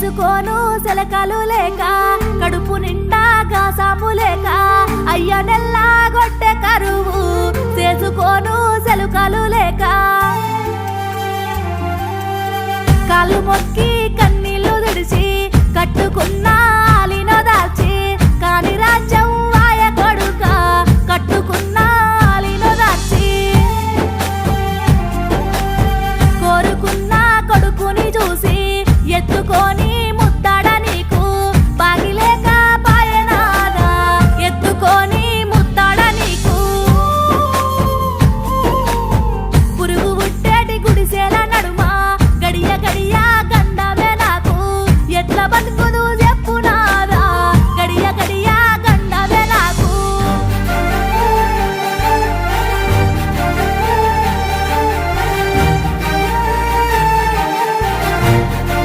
చేసుకోను సెలకలు లేక కడుపు నిండా గాసాము లేక అయ్య నెల్లా గొట్టె కరువు చేసుకోను సెలకలు లేక కాళ్ళు మొక్కి కన్నీళ్లు తుడిచి కట్టుకున్న